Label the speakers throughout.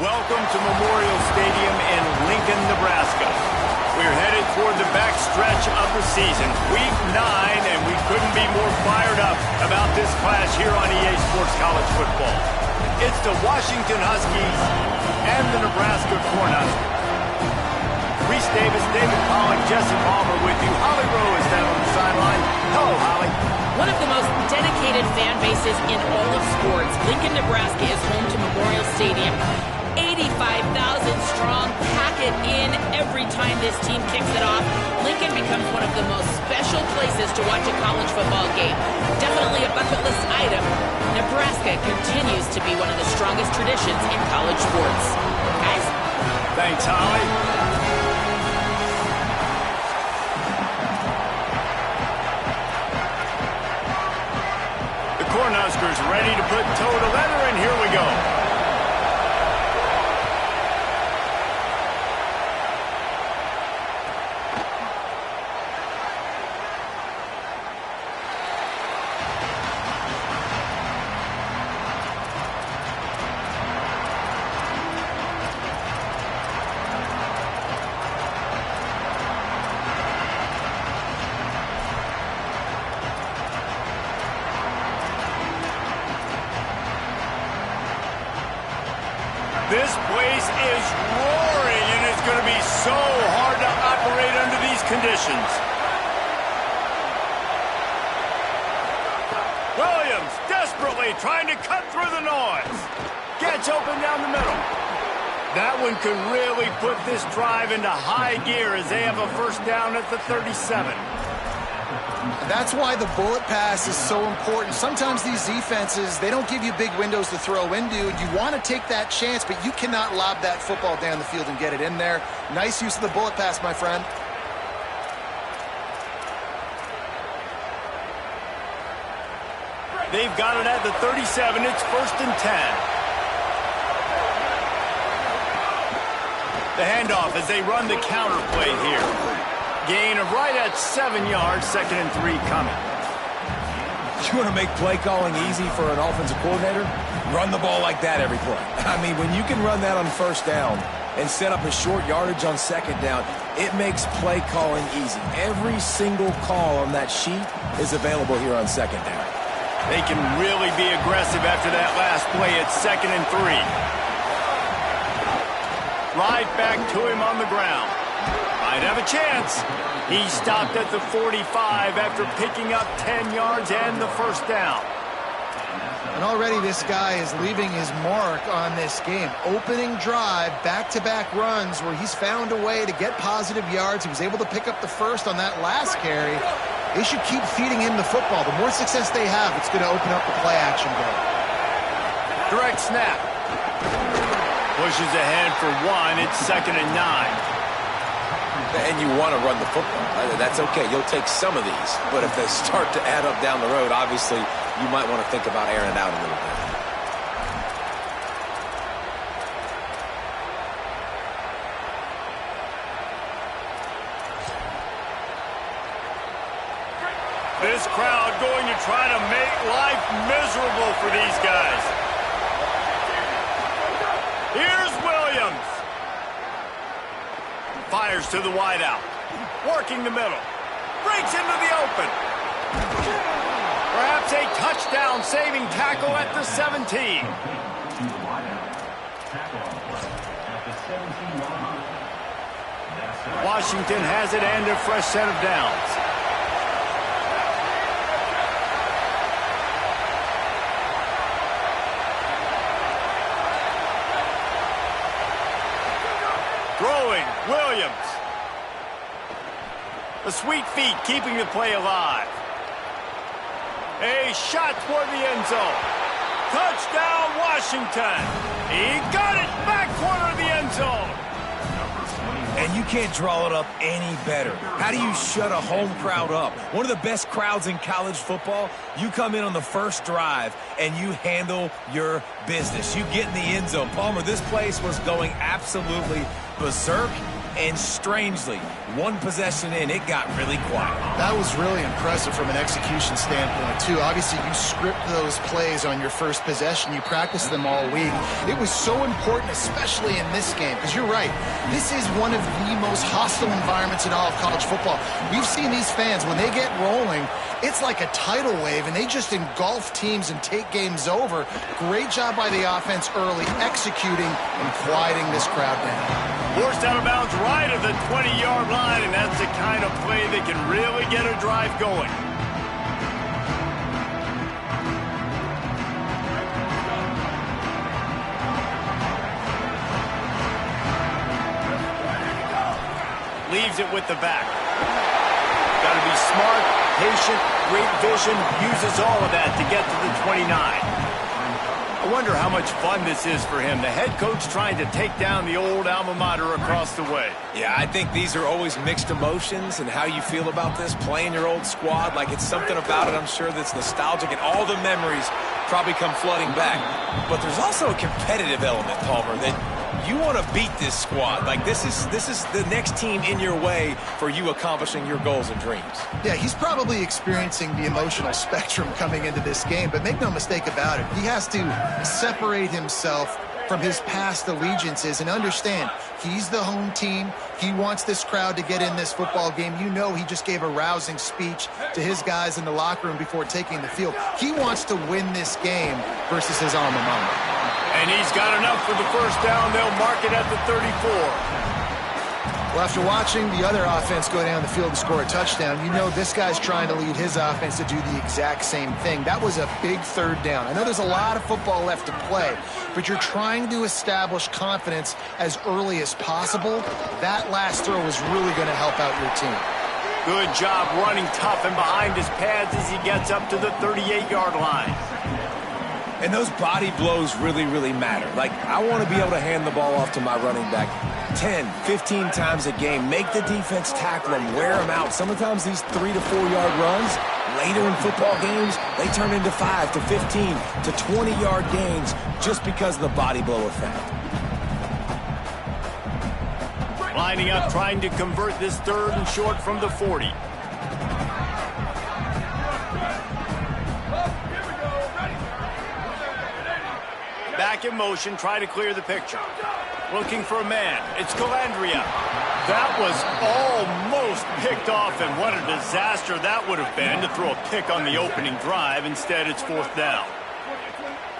Speaker 1: Welcome to Memorial Stadium in Lincoln, Nebraska. We're headed toward the back stretch of the season, Week 9, and we couldn't be more fired up about this clash here on EA Sports College Football. It's the Washington Huskies and the Nebraska Cornhuskers. Reese Davis, David Pollock, Jesse Palmer with you. Holly Rowe is down on the sideline. Hello, Holly.
Speaker 2: One of the most dedicated fan bases in all of sports, Lincoln, Nebraska is home to Memorial Stadium. 85,000 strong, pack it in every time this team kicks it off. Lincoln becomes one of the most special places to watch a college football game. Definitely a bucket list item. Nebraska continues to be one of the strongest traditions in college sports. Guys?
Speaker 1: Thanks, Holly. The Cornhuskers ready to put toe to leather, and here we go. This place is roaring, and it's going to be so hard to operate under these conditions. Williams desperately trying to cut through the noise. Gets open down the middle. That one could really put this drive into high gear as they have a first down at the 37.
Speaker 3: That's why the bullet pass is so important. Sometimes these defenses, they don't give you big windows to throw into, and you want to take that chance, but you cannot lob that football down the field and get it in there. Nice use of the bullet pass, my friend.
Speaker 1: They've got it at the 37. It's 1st and 10. The handoff as they run the counter play here. Gain of right at 7 yards, 2nd and 3 coming.
Speaker 4: You want to make play calling easy for an offensive coordinator? Run the ball like that every play. I mean, when you can run that on first down and set up a short yardage on second down, it makes play calling easy. Every single call on that sheet is available here on second down.
Speaker 1: They can really be aggressive after that last play. It's 2nd and 3. Right back to him on the ground. Might have a chance. He stopped at the 45 after picking up 10 yards and the first down.
Speaker 3: And already this guy is leaving his mark on this game. Opening drive, back-to-back runs where he's found a way to get positive yards. He was able to pick up the first on that last carry. They should keep feeding him the football. The more success they have, it's going to open up the play-action game.
Speaker 1: Direct snap. Pushes ahead for 1. It's 2nd and 9.
Speaker 4: And you want to run the football. That's okay. You'll take some of these. But if they start to add up down the road, obviously, you might want to think about airing it out a little bit.
Speaker 1: This crowd going to try to make life miserable for these guys. Here's Williams. Fires to the wideout. Working the middle. Breaks into the open. Perhaps a touchdown-saving tackle at the 17. Washington has it and a fresh set of downs. Throwing, Williams. The sweet feet keeping the play alive. A shot toward the end zone. Touchdown, Washington. He got it back corner of the end zone.
Speaker 4: And you can't draw it up any better. How do you shut a home crowd up? One of the best crowds in college football. You come in on the first drive and you handle your business. You get in the end zone. Palmer, this place was going absolutely berserk, And strangely, one possession in, it got really quiet.
Speaker 3: That was really impressive from an execution standpoint, too. Obviously, you script those plays on your first possession. You practice them all week. It was so important, especially in this game, because you're right. This is one of the most hostile environments in all of college football. We've seen these fans, when they get rolling, it's like a tidal wave, and they just engulf teams and take games over. Great job by the offense early, executing and quieting this crowd down.
Speaker 1: Forced out of bounds right at the 20-yard line, and that's the kind of play that can really get a drive going. Leaves it with the back. Got to be smart, patient, great vision, uses all of that to get to the 29. I wonder how much fun this is for him. The head coach trying to take down the old alma mater across the way.
Speaker 4: Yeah, I think these are always mixed emotions and how you feel about this, playing your old squad. Like, it's something about it, I'm sure, that's nostalgic, and all the memories probably come flooding back. But there's also a competitive element, Palmer, that you want to beat this squad. Like, this is the next team in your way for you accomplishing your goals and dreams.
Speaker 3: Yeah, he's probably experiencing the emotional spectrum coming into this game, but make no mistake about it. He has to separate himself from his past allegiances and understand he's the home team. He wants this crowd to get in this football game. You know, he just gave a rousing speech to his guys in the locker room before taking the field. He wants to win this game versus his alma mater.
Speaker 1: And he's got enough for the first down. They'll mark it at the 34.
Speaker 3: Well, after watching the other offense go down the field and score a touchdown, you know this guy's trying to lead his offense to do the exact same thing. That was a big third down. I know there's a lot of football left to play, but you're trying to establish confidence as early as possible. That last throw is really going to help out your team.
Speaker 1: Good job running tough and behind his pads as he gets up to the 38-yard line.
Speaker 4: And those body blows really, really matter. Like, I want to be able to hand the ball off to my running back 10, 15 times a game. Make the defense tackle them, wear them out. Sometimes these 3 to 4 yard runs, later in football games, they turn into 5 to 15 to 20-yard gains just because of the body blow effect.
Speaker 1: Lining up, trying to convert this third and short from the 40. Back in motion, try to clear the picture. Looking for a man. It's Calandria. That was almost picked off, and what a disaster that would have been to throw a pick on the opening drive. Instead, it's fourth down.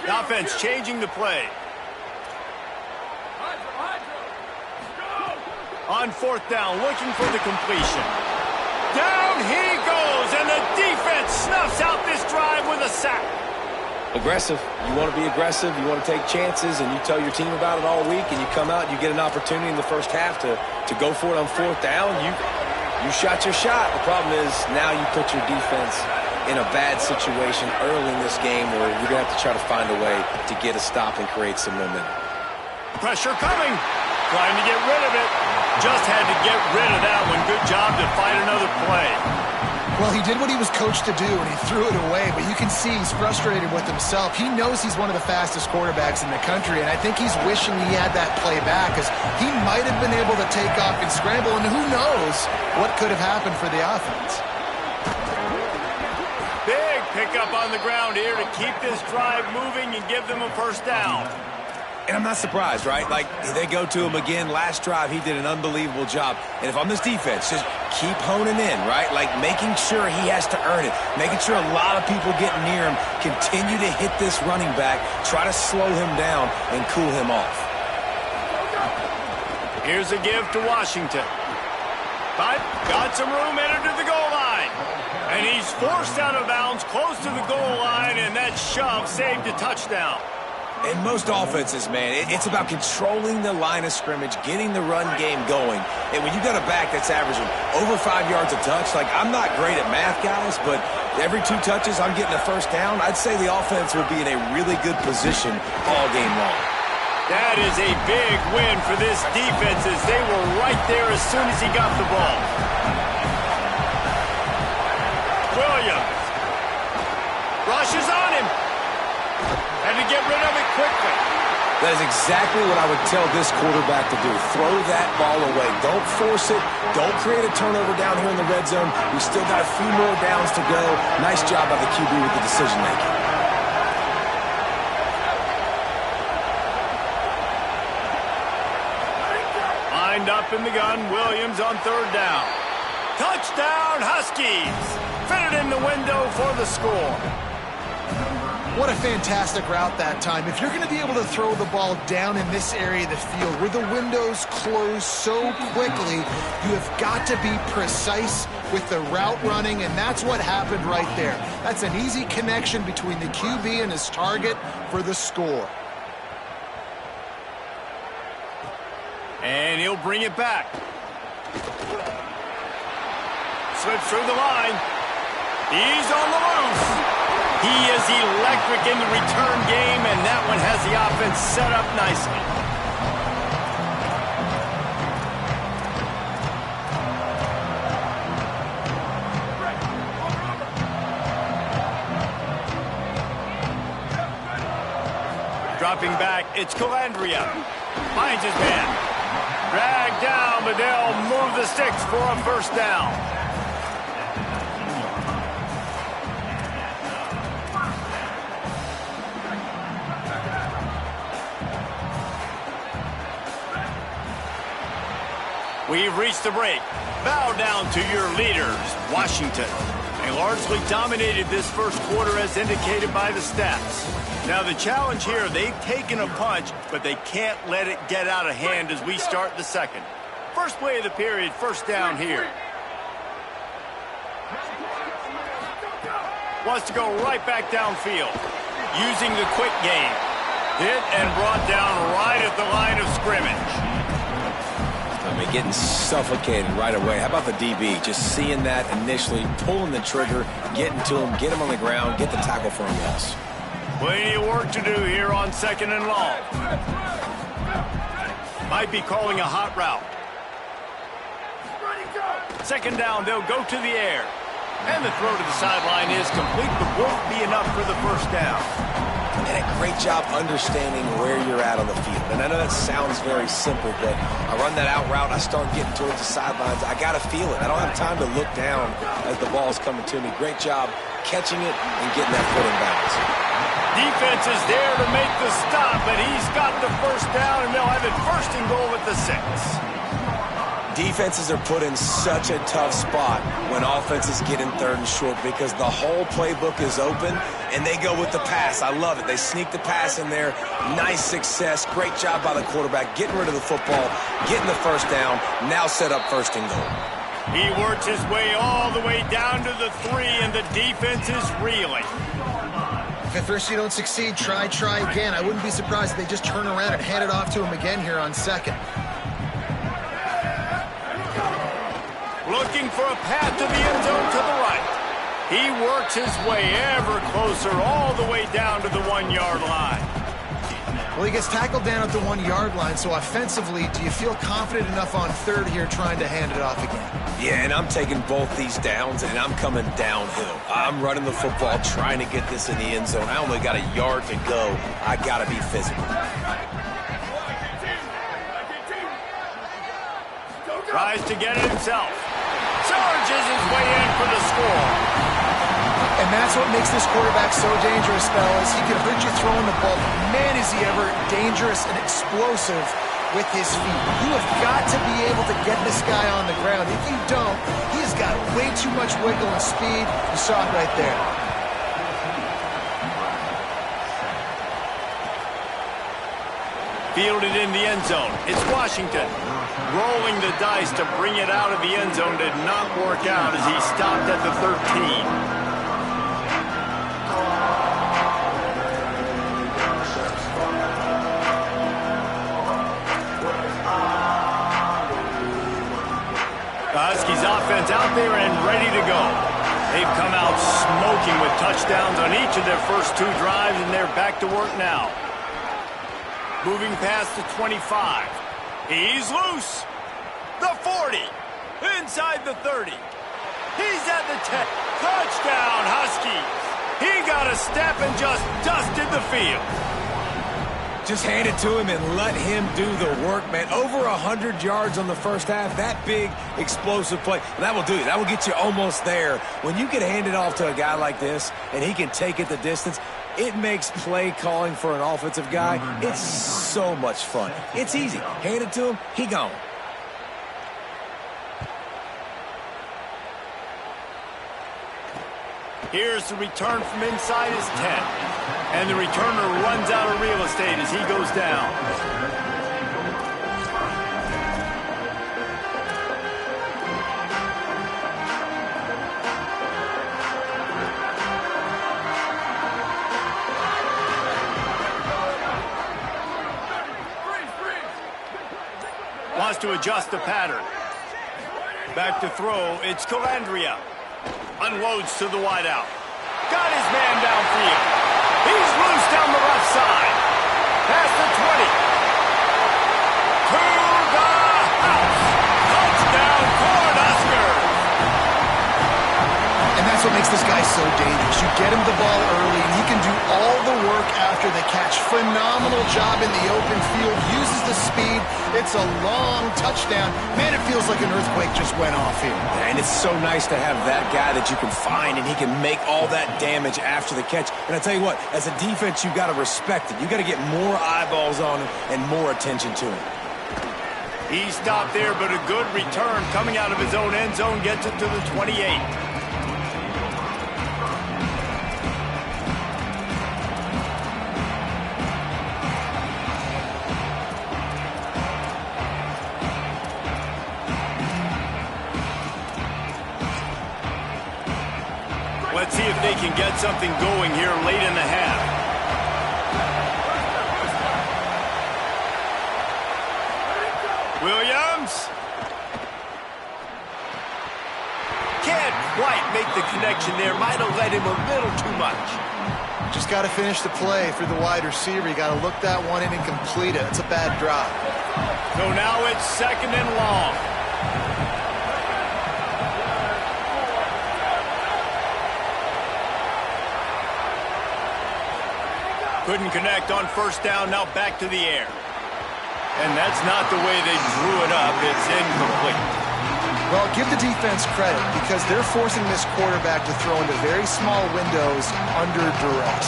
Speaker 1: The offense changing the play. On fourth down, looking for the completion. Down he goes, and the defense snuffs out this drive with a sack.
Speaker 4: Aggressive. You want to be aggressive. You want to take chances, and you tell your team about it all week, and you come out and you get an opportunity in the first half to go for it on fourth down. You shot your shot. The problem is now you put your defense in a bad situation early in this game where you're going to have to try to find a way to get a stop and create some momentum.
Speaker 1: Pressure coming. Trying to get rid of it. Just had to get rid of that one. Good job to fight another play.
Speaker 3: Well, he did what he was coached to do, and he threw it away, but you can see he's frustrated with himself. He knows he's one of the fastest quarterbacks in the country, and I think he's wishing he had that play back, because he might have been able to take off and scramble, and who knows what could have happened for the offense.
Speaker 1: Big pickup on the ground here to keep this drive moving and give them a first down.
Speaker 4: And I'm not surprised, right? Like, they go to him again. Last drive, he did an unbelievable job. And if I'm this defense, just keep honing in, right? Like, making sure he has to earn it. Making sure a lot of people get near him. Continue to hit this running back. Try to slow him down and cool him off.
Speaker 1: Here's a give to Washington. But got some room, entered to the goal line. And he's forced out of bounds close to the goal line, and that shove saved a touchdown.
Speaker 4: In most offenses, man, it's about controlling the line of scrimmage, getting the run game going. And when you got a back that's averaging over 5 yards a touch, like, I'm not great at math, guys, but every 2 touches I'm getting a first down, I'd say the offense will be in a really good position all game long.
Speaker 1: That is a big win for this defense as they were right there as soon as he got the ball. Williams rushes on him. Had to get rid of it quickly.
Speaker 4: That is exactly what I would tell this quarterback to do. Throw that ball away. Don't force it. Don't create a turnover down here in the red zone. We still got a few more downs to go. Nice job by the QB with the decision-making.
Speaker 1: Lined up in the gun, Williams on third down. Touchdown, Huskies! Fitted in the window for the score.
Speaker 3: What a fantastic route that time. If you're going to be able to throw the ball down in this area of the field where the windows close so quickly, you have got to be precise with the route running, and that's what happened right there. That's an easy connection between the QB and his target for the score.
Speaker 1: And he'll bring it back. Slips through the line. He's on the loose. He is electric in the return game, and that one has the offense set up nicely. Dropping back, it's Calandria. Finds his man. Dragged down, but they'll move the sticks for a first down. We've reached the break. Bow down to your leaders, Washington. They largely dominated this first quarter as indicated by the stats. Now the challenge here, they've taken a punch, but they can't let it get out of hand as we start the second. First play of the period, first down here. Wants to go right back downfield. Using the quick game. Hit and brought down right at the line of scrimmage.
Speaker 4: I mean, getting suffocated right away. How about the DB? Just seeing that initially, pulling the trigger, getting to him, get him on the ground, get the tackle for a loss.
Speaker 1: Plenty of work to do here on second and long. Might be calling a hot route. Second down, they'll go to the air. And the throw to the sideline is complete, but won't be enough for the first down.
Speaker 4: And a great job understanding where you're at on the field. And I know that sounds very simple, but I run that out route, I start getting towards the sidelines. I got to feel it. I don't have time to look down as the ball's coming to me. Great job catching it and getting that foot in bounds.
Speaker 1: Defense is there to make the stop, but he's got the first down, and they'll have it first and goal at the 6.
Speaker 4: Defenses are put in such a tough spot when offenses get in third and short because the whole playbook is open and they go with the pass. I love it. They sneak the pass in there. Nice success. Great job by the quarterback getting rid of the football, getting the first down, now set up first and goal.
Speaker 1: He works his way all the way down to the 3, and the defense is reeling.
Speaker 3: If at first you don't succeed, try again. I wouldn't be surprised if they just turn around and hand it off to him again here on second.
Speaker 1: Looking for a path to the end zone to the right. He works his way ever closer all the way down to the 1-yard line.
Speaker 3: Well, he gets tackled down at the 1-yard line, so offensively, do you feel confident enough on third here trying to hand it off again?
Speaker 4: Yeah, and I'm taking both these downs, and I'm coming downhill. I'm running the football, trying to get this in the end zone. I only got a yard to go. I got to be physical.
Speaker 1: Tries to get it himself. Charges his way in for the score.
Speaker 3: And that's what makes this quarterback so dangerous, fellas. He can hurt you throwing the ball. Man, is he ever dangerous and explosive with his feet. You have got to be able to get this guy on the ground. If you don't, he's got way too much wiggle and speed. You saw it right there.
Speaker 1: Fielded in the end zone. It's Washington. Rolling the dice to bring it out of the end zone did not work out as he stopped at the 13. The Huskies offense out there and ready to go. They've come out smoking with touchdowns on each of their first 2 drives, and they're back to work now. Moving past the 25. He's loose. The 40. Inside the 30. He's at the 10. Touchdown, Huskies. He got a step and just dusted the field.
Speaker 4: Just hand it to him and let him do the work, man. Over 100 yards on the first half. That big, explosive play. That will do it. That will get you almost there. When you can hand it off to a guy like this and he can take it the distance, it makes play calling for an offensive guy, it's so much fun. It's easy. Hand it to him, he gone.
Speaker 1: Here's the return from inside his 10. And the returner runs out of real estate as he goes down. Wants to adjust the pattern. Back to throw, it's Calandria. Unloads to the wideout. Got his man downfield. He's loose down the left side. Past the 20. To the house. Touchdown, Cornhuskers.
Speaker 3: And that's what makes this guy so dangerous. You get him the ball early, and he can do all the work after the catch. Phenomenal job in the open field. Uses the speed. It's a long touchdown. Man, it feels like an earthquake just went off here.
Speaker 4: And it's so nice to have that guy that you can find, and he can make all that damage after the catch. And I tell you what, as a defense, you've got to respect it. You've got to get more eyeballs on him and more attention to him.
Speaker 1: He stopped there, but a good return coming out of his own end zone gets it to the 28. Let's see if they can get something going here late in the half. Williams. Can't quite make the connection there. Might have led him a little too much.
Speaker 3: Just got to finish the play for the wide receiver. You got to look that one in and complete it. It's a bad drop.
Speaker 1: So now it's 2nd and long. Couldn't connect on 1st down, now back to the air. And that's not the way they drew it up. It's incomplete.
Speaker 3: Well, give the defense credit because they're forcing this quarterback to throw into very small windows under duress.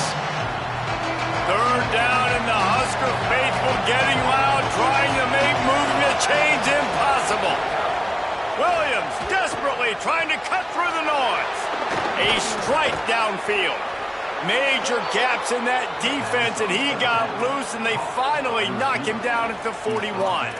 Speaker 1: 3rd down and the Husker faithful getting loud, trying to make moving the chains impossible. Williams desperately trying to cut through the noise. A strike downfield. Major gaps in that defense, and he got loose, and they finally knock him down at the 41.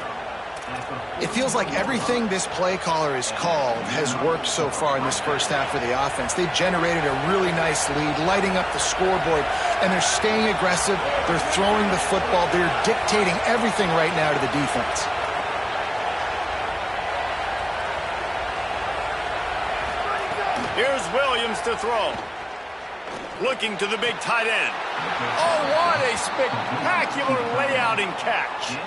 Speaker 3: It feels like everything this play caller has called has worked so far in this first half for the offense. They've generated a really nice lead, lighting up the scoreboard, and they're staying aggressive. They're throwing the football. They're dictating everything right now to the defense.
Speaker 1: Here's Williams to throw. Looking to the big tight end. Oh, what a spectacular layout and catch.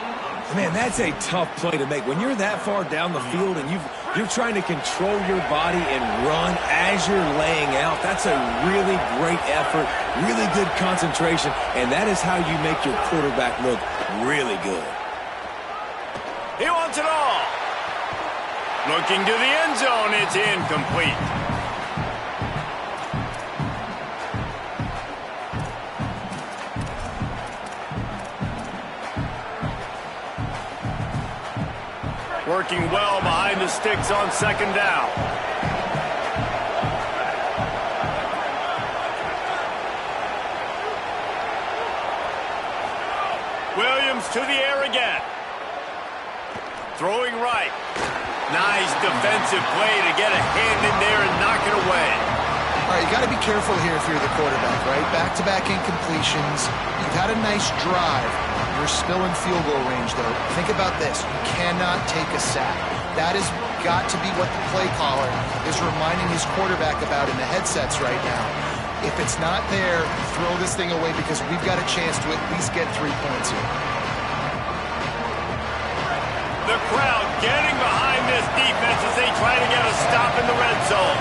Speaker 4: Man, that's a tough play to make. When you're that far down the field and you're trying to control your body and run as you're laying out, that's a really great effort, really good concentration, and that is how you make your quarterback look really good.
Speaker 1: He wants it all. Looking to the end zone, it's incomplete. Working well behind the sticks on 2nd down. Williams to the air again. Throwing right. Nice defensive play to get a hand in there and knock it away.
Speaker 3: All right, you got to be careful here if you're the quarterback, right? Back-to-back incompletions. You've had a nice drive. You're still in field goal range, though. Think about this. You cannot take a sack. That has got to be what the play caller is reminding his quarterback about in the headsets right now. If it's not there, throw this thing away because we've got a chance to at least get 3 points here.
Speaker 1: The crowd getting behind this defense as they try to get a stop in the red zone.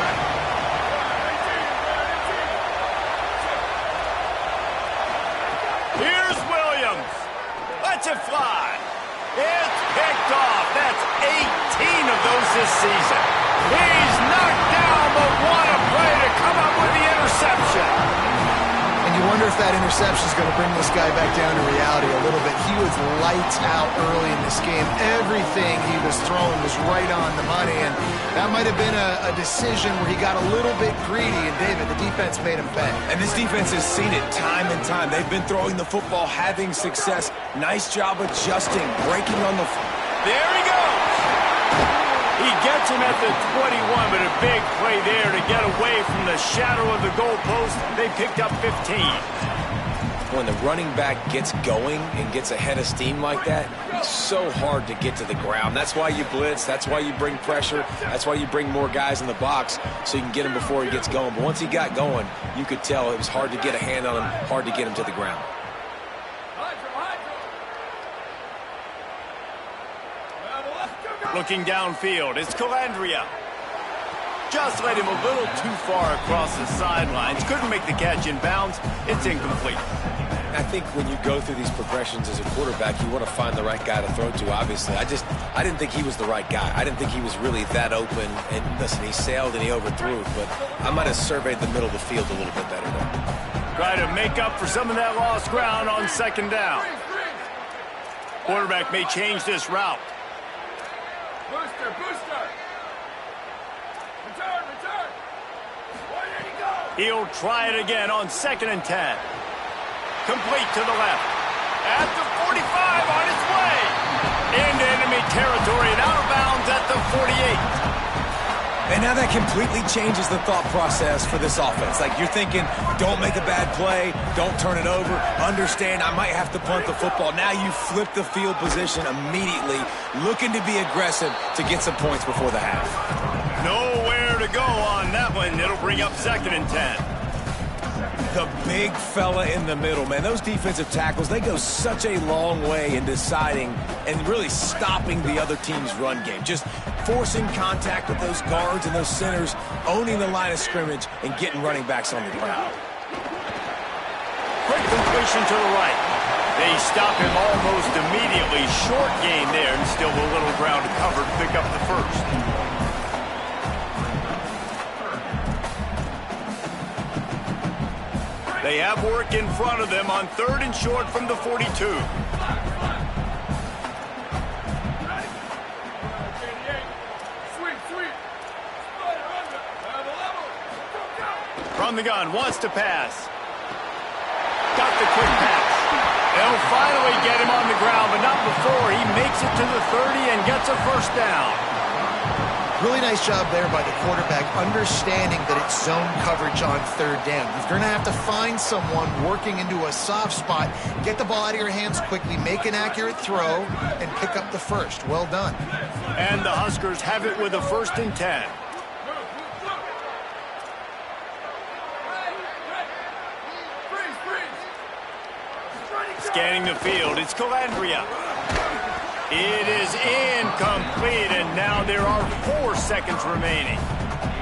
Speaker 1: Here's Williams. high fly. It's picked off. That's 18 of those this season. He's knocked down, but what a play to come up with the interception.
Speaker 3: And you wonder if that interception is going to bring this guy back down to reality a little bit. He was lights out early in this game. Everything he was throwing was right on the money, and that might have been a decision where he got a little bit greedy, and David, the defense made him pay.
Speaker 4: And this defense has seen it time and time. They've been throwing the football, having success. Nice job adjusting, breaking on the...
Speaker 1: There he goes. He gets him at the 21, but a big play there to get away from the shadow of the goalpost. They picked up 15.
Speaker 4: When the running back gets going and gets a head of steam like that, it's so hard to get to the ground. That's why you blitz. That's why you bring pressure. That's why you bring more guys in the box so you can get him before he gets going. But once he got going, you could tell it was hard to get a hand on him, hard to get him to the ground.
Speaker 1: Looking downfield, it's Calandria. Just led him a little too far across the sidelines. Couldn't make the catch in bounds. It's incomplete.
Speaker 4: I think when you go through these progressions as a quarterback, you want to find the right guy to throw to, obviously. I didn't think he was the right guy. I didn't think he was really that open. And listen, he sailed and he overthrew, but I might have surveyed the middle of the field a little bit better there.
Speaker 1: Try to make up for some of that lost ground on second down. Quarterback may change this route.
Speaker 5: Booster, booster! Return! Where did he go?
Speaker 1: He'll try it again on 2nd and 10. Complete to the left. At the 45, on its way. Into enemy territory and out of bounds at the 48.
Speaker 4: And now that completely changes the thought process for this offense. Like, you're thinking, don't make a bad play, don't turn it over, understand I might have to punt the football. Now you flip the field position immediately, looking to be aggressive to get some points before the half.
Speaker 1: Nowhere to go on that one. It'll bring up 2nd and 10.
Speaker 4: The big fella in the middle, man. Those defensive tackles, they go such a long way in deciding and really stopping the other team's run game. Just forcing contact with those guards and those centers, owning the line of scrimmage, and getting running backs on the ground.
Speaker 1: Quick completion to the right. They stop him almost immediately. Short gain there, and still a little ground to cover to pick up the first. They have work in front of them on 3rd and short from the 42. From the gun, wants to pass. Got the quick pass. They'll finally get him on the ground, but not before he makes it to the 30 and gets a first down.
Speaker 3: Really nice job there by the quarterback, understanding that it's zone coverage on 3rd down. You're going to have to find someone working into a soft spot, get the ball out of your hands quickly, make an accurate throw, and pick up the first. Well done.
Speaker 1: And the Huskers have it with a 1st and 10. Scanning the field, it's Calandria. It is incomplete, and now there are 4 seconds remaining.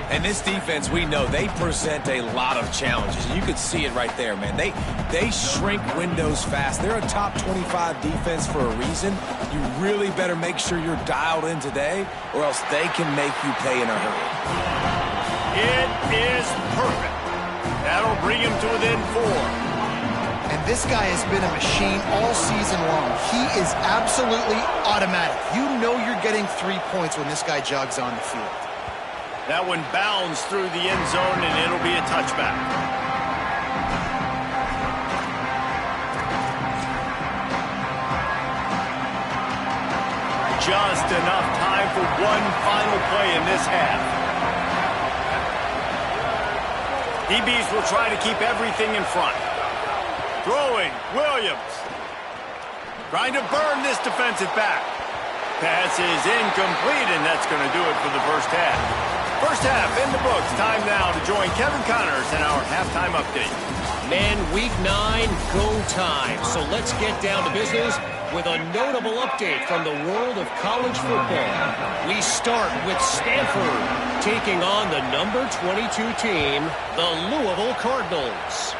Speaker 4: And this defense, we know, they present a lot of challenges. You could see it right there, man. They shrink windows fast. They're a top 25 defense for a reason. You really better make sure you're dialed in today, or else they can make you pay in a hurry.
Speaker 1: It is perfect. That'll bring him to within 4.
Speaker 3: And this guy has been a machine all season long. He is absolutely automatic. You know you're getting 3 points when this guy jogs on the field.
Speaker 1: That one bounds through the end zone, and it'll be a touchback. Just enough time for one final play in this half. DBs will try to keep everything in front. Throwing, Williams. Trying to burn this defensive back. Pass is incomplete, and that's going to do it for the first half. First half in the books. Time now to join Kevin Connors in our halftime update.
Speaker 6: Men, week 9, go time. So let's get down to business with a notable update from the world of college football. We start with Stanford taking on the number 22 team, the Louisville Cardinals.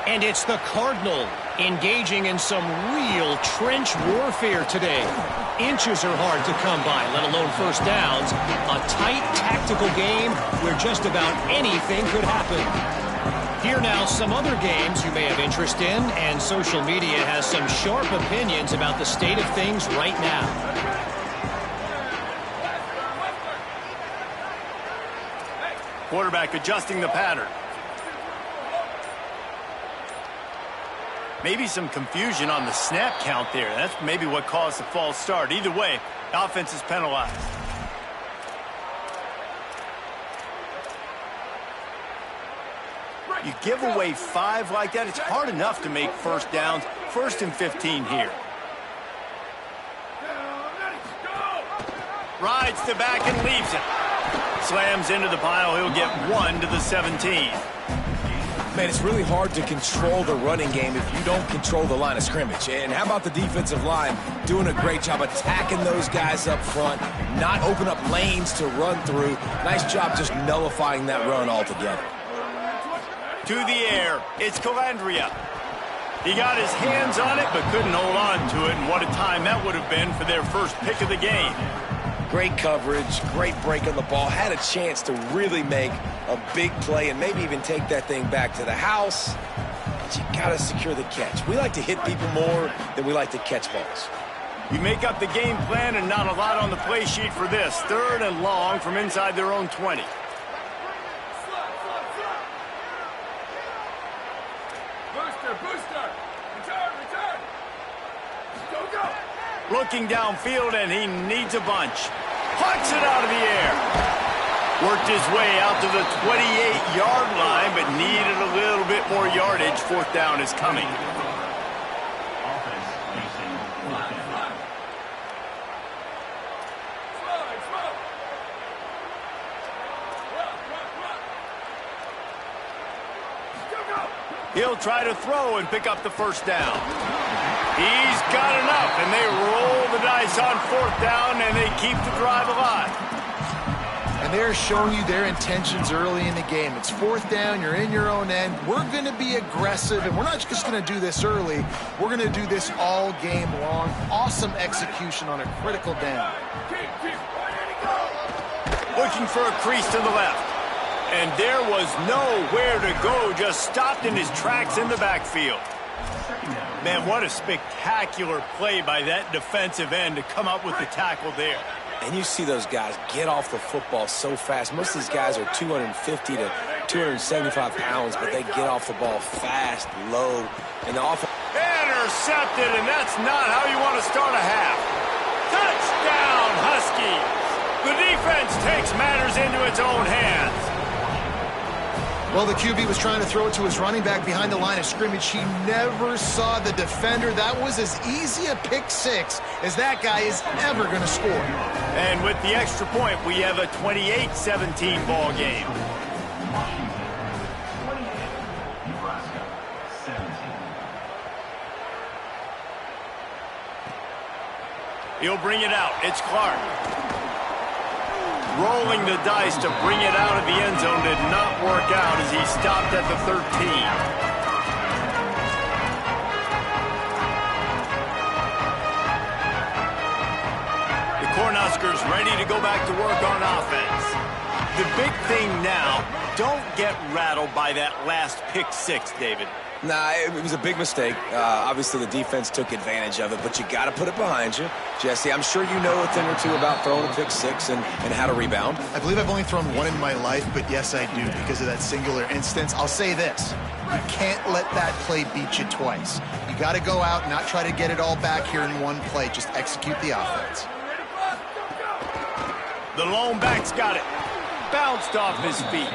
Speaker 6: And it's the Cardinals Engaging in some real trench warfare today. Inches are hard to come by, let alone first downs. A tight tactical game where just about anything could happen. Here now, some other games you may have interest in, and social media has some sharp opinions about the state of things right now.
Speaker 1: Quarterback adjusting the pattern. Maybe some confusion on the snap count there. That's maybe what caused the false start. Either way, offense is penalized. You give away 5 like that, it's hard enough to make first downs. 1st and 15 here. Rides the back and leaves it. Slams into the pile. He'll get 1 to the 17.
Speaker 4: Man, it's really hard to control the running game if you don't control the line of scrimmage. And how about the defensive line doing a great job attacking those guys up front, not open up lanes to run through. Nice job just nullifying that run altogether.
Speaker 1: To the air, it's Calandria. He got his hands on it but couldn't hold on to it, and what a time that would have been for their first pick of the game.
Speaker 4: Great coverage, great break on the ball, had a chance to really make a big play and maybe even take that thing back to the house. But you got to secure the catch. We like to hit people more than we like to catch balls.
Speaker 1: You make up the game plan and not a lot on the play sheet for this. 3rd and long from inside their own 20.
Speaker 5: Booster! Return! Go!
Speaker 1: Looking downfield, and he needs a bunch. Plucks it out of the air. Worked his way out to the 28-yard line, but needed a little bit more yardage. 4th down is coming. He'll try to throw and pick up the first down. He's got enough, and they roll the dice on 4th down, and they keep the drive alive.
Speaker 3: And they're showing you their intentions early in the game. It's 4th down, you're in your own end. We're going to be aggressive, and we're not just going to do this early. We're going to do this all game long. Awesome execution on a critical down.
Speaker 1: Looking for a crease to the left. And there was nowhere to go, just stopped in his tracks in the backfield. Man, what a spectacular play by that defensive end to come up with the tackle there.
Speaker 4: And you see those guys get off the football so fast. Most of these guys are 250 to 275 pounds, but they get off the ball fast, low, and the offense.
Speaker 1: Intercepted, and that's not how you want to start a half. Touchdown, Huskies! The defense takes matters into its own hands.
Speaker 3: Well, the QB was trying to throw it to his running back behind the line of scrimmage. He never saw the defender. That was as easy a pick 6 as that guy is ever going to score.
Speaker 1: And with the extra point, we have a 28-17 ball game. He'll bring it out. It's Clark. Rolling the dice to bring it out of the end zone did not work out as he stopped at the 13. The Cornhuskers ready to go back to work on offense. The big thing now, don't get rattled by that last pick 6, David.
Speaker 4: Nah, it was a big mistake. Obviously, the defense took advantage of it, but you got to put it behind you. Jesse, I'm sure you know a thing or two about throwing a pick 6 and how to rebound.
Speaker 3: I believe I've only thrown 1 in my life, but yes, I do because of that singular instance. I'll say this. You can't let that play beat you twice. You got to go out and not try to get it all back here in one play. Just execute the offense.
Speaker 1: The lone back's got it. Bounced off his feet.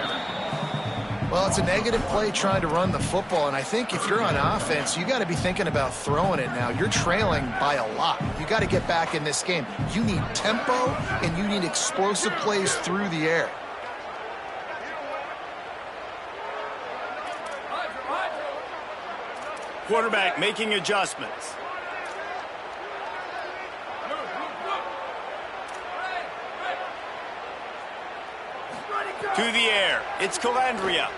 Speaker 3: Well, it's a negative play trying to run the football, and I think if you're on offense, you got to be thinking about throwing it now. You're trailing by a lot. You got to get back in this game. You need tempo, and you need explosive plays through the air.
Speaker 1: Quarterback making adjustments. To the air. It's Calandria.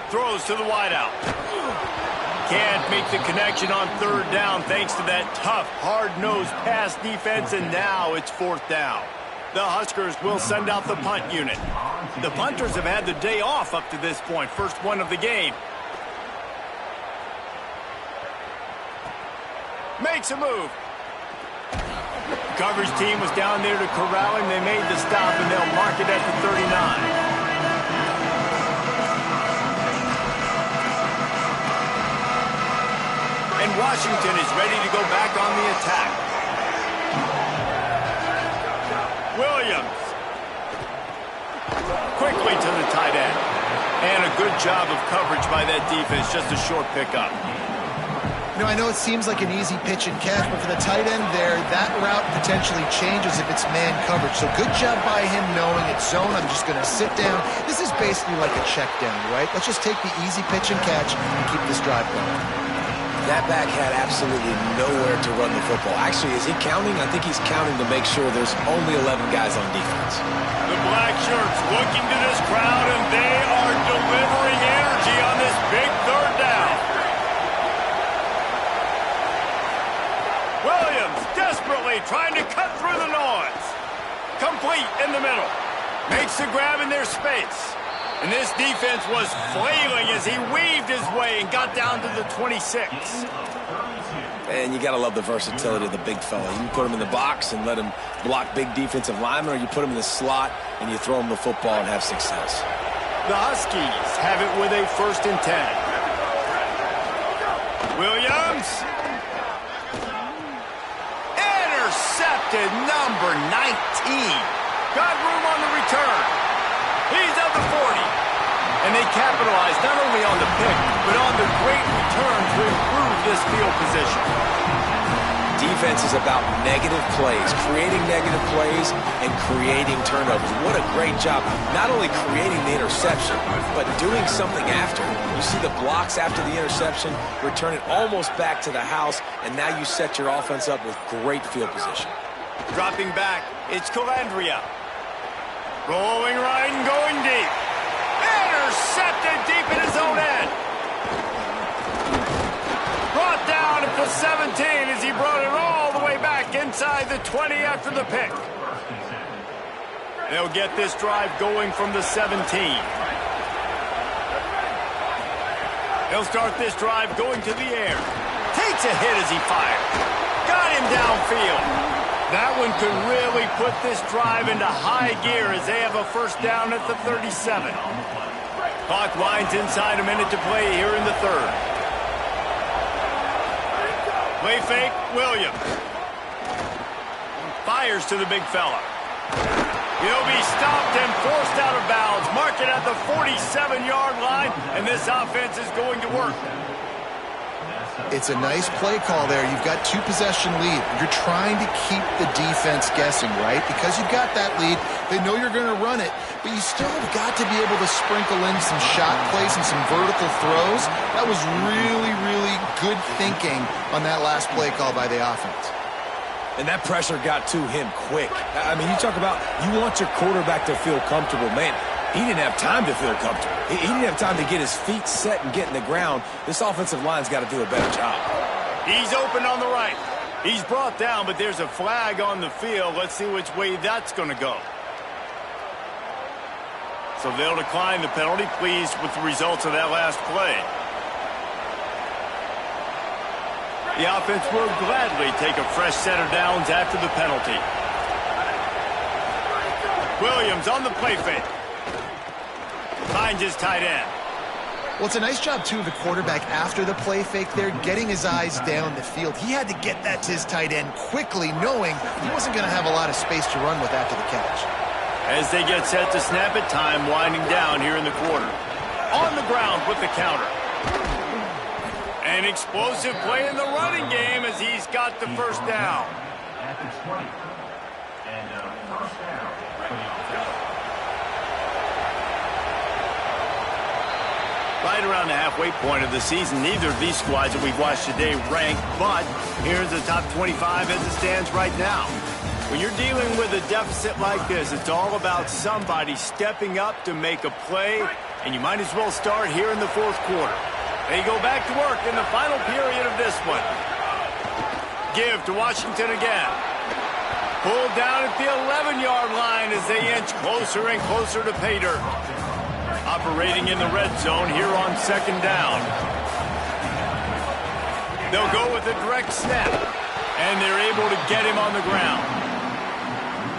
Speaker 1: Throws to the wideout. can't make the connection on third down thanks to that tough, hard-nosed pass defense, and now it's fourth down. The Huskers will send out the punt unit. The punters have had the day off up to this point, first one of the game. Makes a move. The coverage team was down there to corral him. They made the stop, and they'll mark it at the 39. And Washington is ready to go back on the attack. Williams. Quickly to the tight end. And a good job of coverage by that defense. Just a short pickup.
Speaker 3: You know, I know it seems like an easy pitch and catch, but for the tight end there, that route potentially changes if it's man coverage. So good job by him knowing it's zone. I'm just going to sit down. This is basically like a check down, right? Let's just take the easy pitch and catch and keep this drive going.
Speaker 4: That back had absolutely nowhere to run the football. Actually, is he counting? I think he's counting to make sure there's only 11 guys on defense.
Speaker 1: The black shirts looking to this crowd, and they are delivering energy on this big third down. Williams desperately trying to cut through the noise. Complete in the middle. Makes the grab in their space. And this defense was flailing as he weaved his way and got down to the 26.
Speaker 4: And you got to love the versatility of the big fella. You can put him in the box and let him block big defensive linemen, or you put him in the slot and you throw him the football and have success.
Speaker 1: The Huskies have it with a 1st and 10. Williams. Intercepted, number 19. Got room on the return. He's at the 40. And they capitalized not only on the pick, but on the great return to improve this field position.
Speaker 4: Defense is about negative plays, creating negative plays and creating turnovers. What a great job. Not only creating the interception, but doing something after. You see the blocks after the interception, return it almost back to the house, and now you set your offense up with great field position.
Speaker 1: Dropping back, it's Calandria. Rolling right and going deep. Intercepted deep in his own end. Brought down at the 17 as he brought it all the way back inside the 20 after the pick. They'll get this drive going from the 17. He'll start this drive going to the air. Takes a hit as he fires. Got him downfield. That one could really put this drive into high gear as they have a 1st down at the 37. Clock winds inside, a minute to play here in the 3rd. Play fake, Williams. Fires to the big fella. He'll be stopped and forced out of bounds. Mark it at the 47-yard line, and this offense is going to work.
Speaker 3: It's a nice play call there. You've got 2-possession lead. You're trying to keep the defense guessing, right? Because you've got that lead, they know you're going to run it, but you still have got to be able to sprinkle in some shot plays and some vertical throws. That was really, really good thinking on that last play call by the offense.
Speaker 4: And that pressure got to him quick. I mean, you talk about you want your quarterback to feel comfortable. Man, he didn't have time to feel comfortable. He didn't have time to get his feet set and get in the ground. This offensive line's got to do a better job.
Speaker 1: He's open on the right. He's brought down, but there's a flag on the field. Let's see which way that's going to go. So they'll decline the penalty, pleased with the results of that last play. The offense will gladly take a fresh set of downs after the penalty. Williams on the play fake. Finds his tight end.
Speaker 3: Well, it's a nice job, too, of the quarterback after the play fake there, getting his eyes down the field. He had to get that to his tight end quickly, knowing he wasn't going to have a lot of space to run with after the catch.
Speaker 1: As they get set to snap it, time winding down here in the quarter. On the ground with the counter. An explosive play in the running game as he's got the 1st down.
Speaker 5: At the 20. And 1st down for the offense.
Speaker 1: Right around the halfway point of the season, neither of these squads that we've watched today rank, but here's the top 25 as it stands right now. When you're dealing with a deficit like this, it's all about somebody stepping up to make a play, and you might as well start here in the 4th quarter. They go back to work in the final period of this one. Give to Washington again. Pulled down at the 11-yard line as they inch closer and closer to pay dirt. Operating in the red zone here on second down. They'll go with a direct snap, and they're able to get him on the ground.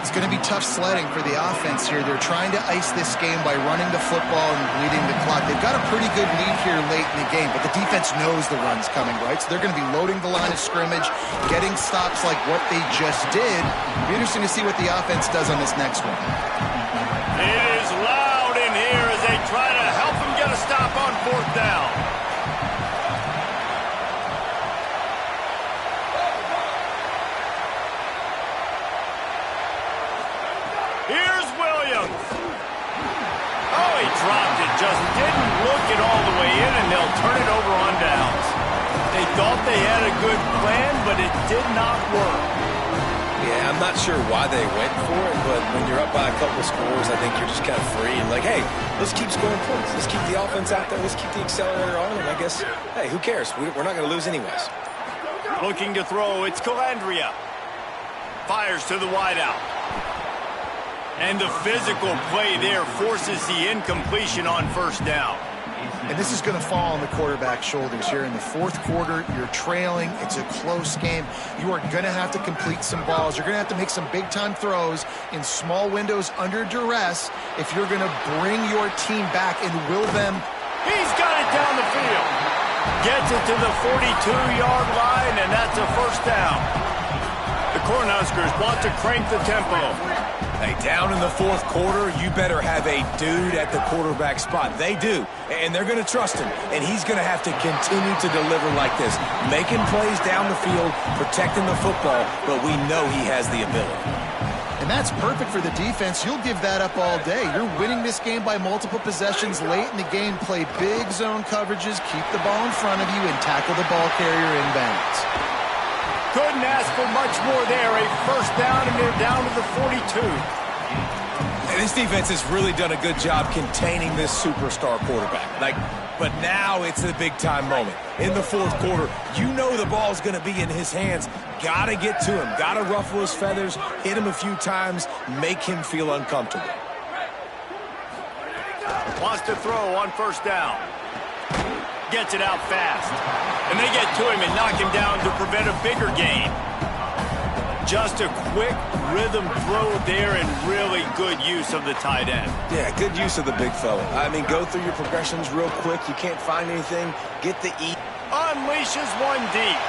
Speaker 3: It's going to be tough sledding for the offense here. They're trying to ice this game by running the football and bleeding the clock. They've got a pretty good lead here late in the game, but the defense knows the run's coming, right? So they're going to be loading the line of scrimmage, getting stops like what they just did. It'll be interesting to see what the offense does on this next one.
Speaker 1: It is loud in here as they try to help them get a stop on fourth down. Here's Williams. Oh, he dropped it. Just didn't look it all the way in, and they'll turn it over on downs. They thought they had a good plan, but it did not work.
Speaker 4: Yeah, I'm not sure why they went for it, but when you're up by a couple scores, I think you're just kind of free and like, hey, let's keep scoring points. Let's keep the offense out there. Let's keep the accelerator on, and I guess, hey, who cares? We're not going to lose anyways.
Speaker 1: Looking to throw, it's Calandria. Fires to the wideout. And the physical play there forces the incompletion on first down.
Speaker 3: And this is going to fall on the quarterback's shoulders here in the fourth quarter. You're trailing. It's a close game. You are going to have to complete some balls. You're going to have to make some big-time throws in small windows under duress if you're going to bring your team back and will them.
Speaker 1: He's got it down the field. Gets it to the 42-yard line, and that's a first down. The Cornhuskers want to crank the tempo.
Speaker 4: Hey, down in the fourth quarter, you better have a dude at the quarterback spot. They do, and they're going to trust him, and he's going to have to continue to deliver like this, making plays down the field, protecting the football, but we know he has the ability.
Speaker 3: And that's perfect for the defense. You'll give that up all day. You're winning this game by multiple possessions late in the game. Play big zone coverages, keep the ball in front of you, and tackle the ball carrier inbounds.
Speaker 1: Couldn't ask for much more there. A first down, and they're down to the 42.
Speaker 4: And this defense has really done a good job containing this superstar quarterback. But now it's a big-time moment. In the fourth quarter, you know the ball's going to be in his hands. Got to get to him. Got to ruffle his feathers, hit him a few times, make him feel uncomfortable.
Speaker 1: Wants to throw on first down. Gets it out fast. And they get to him and knock him down to prevent a bigger gain. Just a quick rhythm throw there and really good use of the tight end.
Speaker 4: Yeah, good use of the big fella. I mean, go through your progressions real quick. You can't find anything. Get the E.
Speaker 1: Unleashes one deep.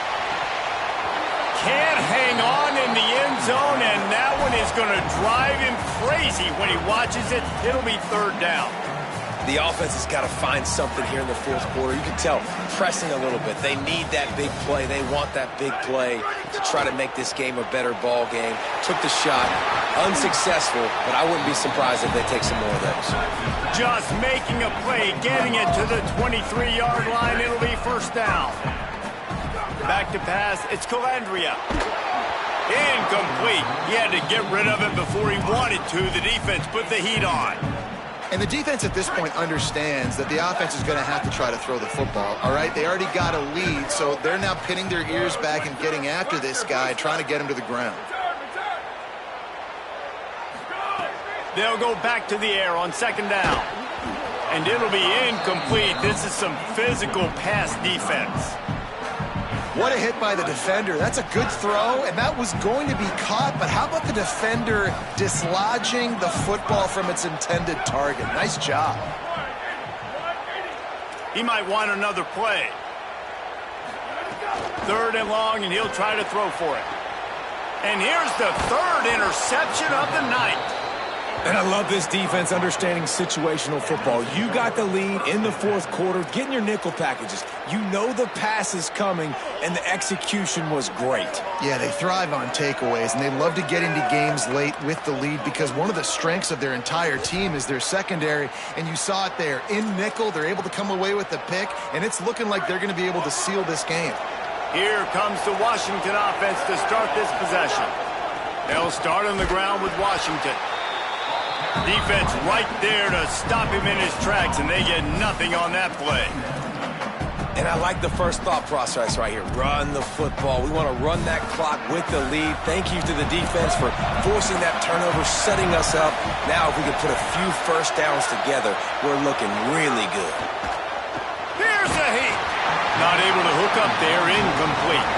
Speaker 1: Can't hang on in the end zone, and that one is going to drive him crazy when he watches it. It'll be third down.
Speaker 4: The offense has got to find something here in the fourth quarter. You can tell, pressing a little bit. They need that big play. They want that big play to try to make this game a better ball game. Took the shot, unsuccessful, but I wouldn't be surprised if they take some more of those.
Speaker 1: Just making a play, getting it to the 23-yard line. It'll be first down. Back to pass, it's Calandria. Incomplete. He had to get rid of it before he wanted to. The defense put the heat on.
Speaker 3: And the defense at this point understands that the offense is going to have to try to throw the football, all right? They already got a lead, so they're now pinning their ears back and getting after this guy, trying to get him to the ground.
Speaker 1: They'll go back to the air on second down. And it'll be incomplete. This is some physical pass defense.
Speaker 3: What a hit by the defender. That's a good throw, and that was going to be caught, but how about the defender dislodging the football from its intended target? Nice job.
Speaker 1: He might want another play. Third and long, and he'll try to throw for it. And here's the third interception of the night.
Speaker 4: And I love this defense understanding situational football. You got the lead in the fourth quarter, getting your nickel packages. You know the pass is coming, and the execution was great.
Speaker 3: Yeah, they thrive on takeaways, and they love to get into games late with the lead because one of the strengths of their entire team is their secondary, and you saw it there. In nickel, they're able to come away with the pick, and it's looking like they're going to be able to seal this game.
Speaker 1: Here comes the Washington offense to start this possession. They'll start on the ground with Washington. Defense right there to stop him in his tracks, and they get nothing on that play.
Speaker 4: And I like the first thought process right here. Run the football. We want to run that clock with the lead. Thank you to the defense for forcing that turnover, setting us up. Now if we can put a few first downs together, we're looking really good.
Speaker 1: Here's a heat. Not able to hook up there, incomplete.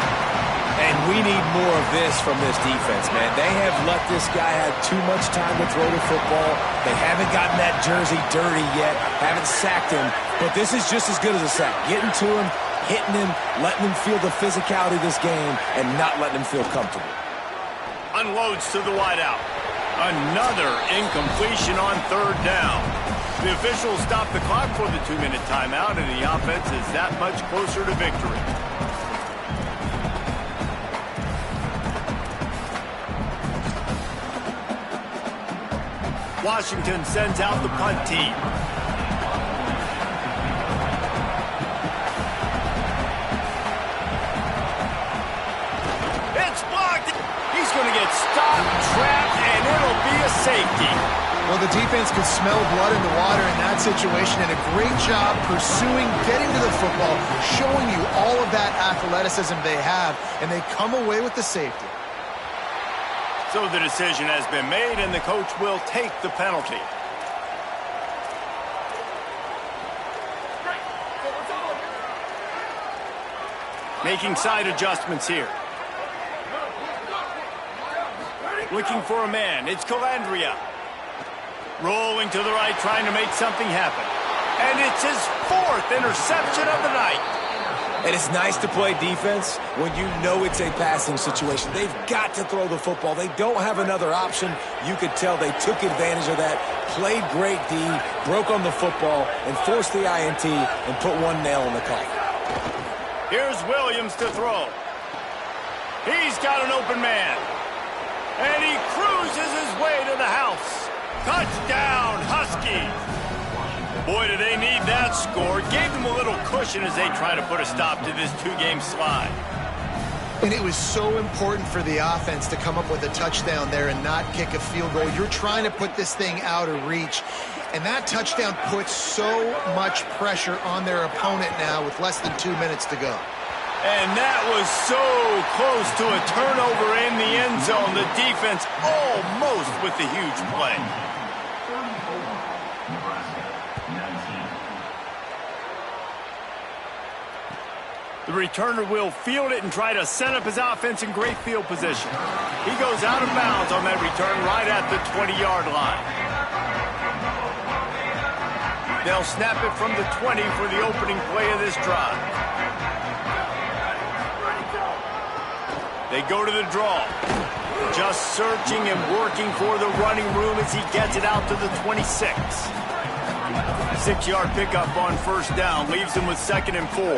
Speaker 4: And we need more of this from this defense, man. They have let this guy have too much time to throw the football. They haven't gotten that jersey dirty yet, haven't sacked him. But this is just as good as a sack. Getting to him, hitting him, letting him feel the physicality of this game, and not letting him feel comfortable.
Speaker 1: Unloads to the wideout. Another incompletion on third down. The officials stop the clock for the 2-minute timeout, and the offense is that much closer to victory. Washington sends out the punt team. It's blocked. He's going to get stopped, trapped, and it'll be a safety.
Speaker 3: Well, the defense could smell blood in the water in that situation, and a great job pursuing, getting to the football, showing you all of that athleticism they have, and they come away with the safety.
Speaker 1: So the decision has been made, and the coach will take the penalty. Making side adjustments here. Looking for a man. It's Calandria. Rolling to the right, trying to make something happen. And it's his 4th interception of the night.
Speaker 4: And it's nice to play defense when you know it's a passing situation. They've got to throw the football. They don't have another option. You could tell they took advantage of that, played great D, broke on the football, and forced the INT and put one nail in the coffin.
Speaker 1: Here's Williams to throw. He's got an open man. And he cruises his way to the house. Touchdown, Huskies. Boy, do they need that score. Gave them a little cushion as they try to put a stop to this 2-game slide.
Speaker 3: And it was so important for the offense to come up with a touchdown there and not kick a field goal. You're trying to put this thing out of reach. And that touchdown puts so much pressure on their opponent now with less than 2 minutes to go.
Speaker 1: And that was so close to a turnover in the end zone. The defense almost with the huge play. The returner will field it and try to set up his offense in great field position. He goes out of bounds on that return right at the 20-yard line. They'll snap it from the 20 for the opening play of this drive. They go to the draw. Just searching and working for the running room as he gets it out to the 26. 6-yard pickup on first down leaves him with 2nd and 4.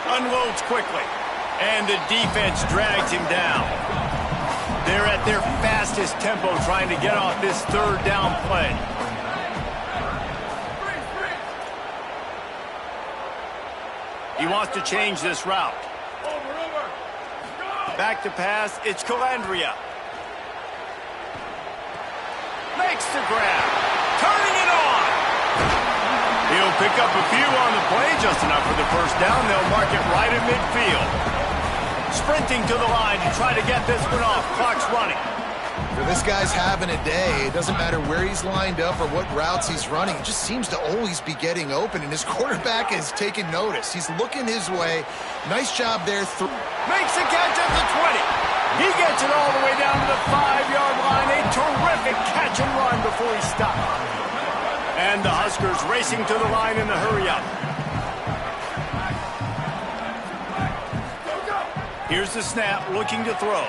Speaker 1: Unloads quickly, and the defense drags him down. They're at their fastest tempo trying to get off this 3rd down play. He wants to change this route. Back to pass, it's Calandria. Makes the grab, turning it on. He'll pick up a few on the play, just enough for the first down. They'll mark it right at midfield. Sprinting to the line to try to get this one off. Clock's running.
Speaker 3: Well, this guy's having a day. It doesn't matter where he's lined up or what routes he's running. He just seems to always be getting open, and his quarterback is taking notice. He's looking his way. Nice job there.
Speaker 1: Makes the catch at the 20. He gets it all the way down to the 5-yard line. A terrific catch and run before he stopped. And the Huskers racing to the line in the hurry-up. Here's the snap, looking to throw.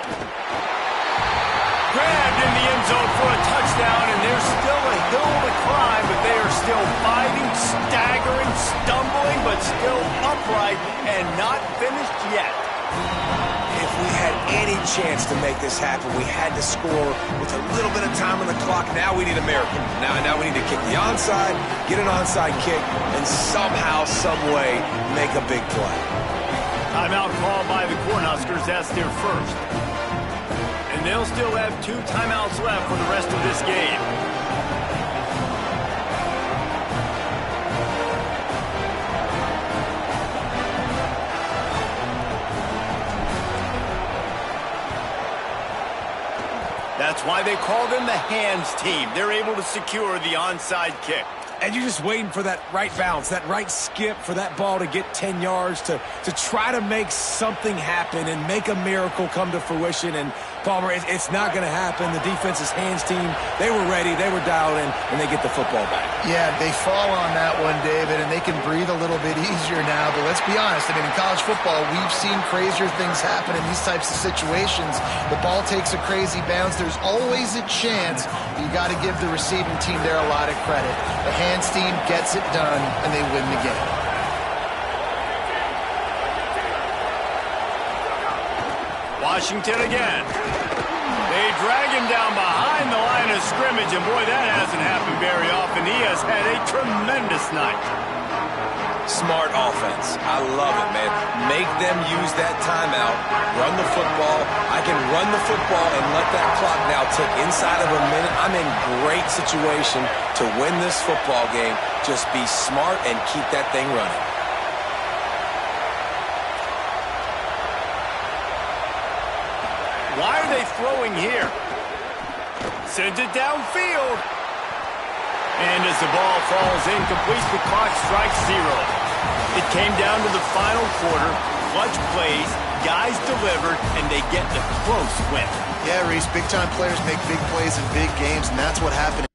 Speaker 1: Grabbed in the end zone for a touchdown, and there's still a hill to climb, but they are still fighting, staggering, stumbling, but still upright and not finished yet.
Speaker 4: If we had any chance to make this happen, we had to score with a little bit of time on the clock. Now we need a miracle. Now we need to kick the onside, get an onside kick, and somehow, some way, make a big play.
Speaker 1: Timeout called by the Cornhuskers. That's their first. And they'll still have 2 timeouts left for the rest of this game. That's why they call them the hands team. They're able to secure the onside kick.
Speaker 4: And you're just waiting for that right bounce, that right skip, for that ball to get 10 yards to try to make something happen and make a miracle come to fruition. And, Palmer, it's not going to happen. The defense's hands team, they were ready, they were dialed in, and they get the football back. Yeah,
Speaker 3: they fall on that one, David, and they can breathe a little bit easier now. But let's be honest, I mean, in college football, we've seen crazier things happen in these types of situations. The ball takes a crazy bounce. There's always a chance. You got to give the receiving team there a lot of credit. The hands team gets it done, and they win the game.
Speaker 1: Washington again. They drag him down behind the line of scrimmage, and boy, that hasn't happened very often. He has had a tremendous night.
Speaker 4: Smart offense. I love it, man. Make them use that timeout, run the football. I can run the football and let that clock now tick inside of a minute. I'm in great situation to win this football game. Just be smart and keep that thing running.
Speaker 1: Why are they throwing here? Sends it downfield. And as the ball falls incomplete, the clock strikes 0. It came down to the final quarter. Clutch plays, guys delivered, and they get the close win.
Speaker 3: Yeah, Reese, big-time players make big plays in big games, and that's what happened.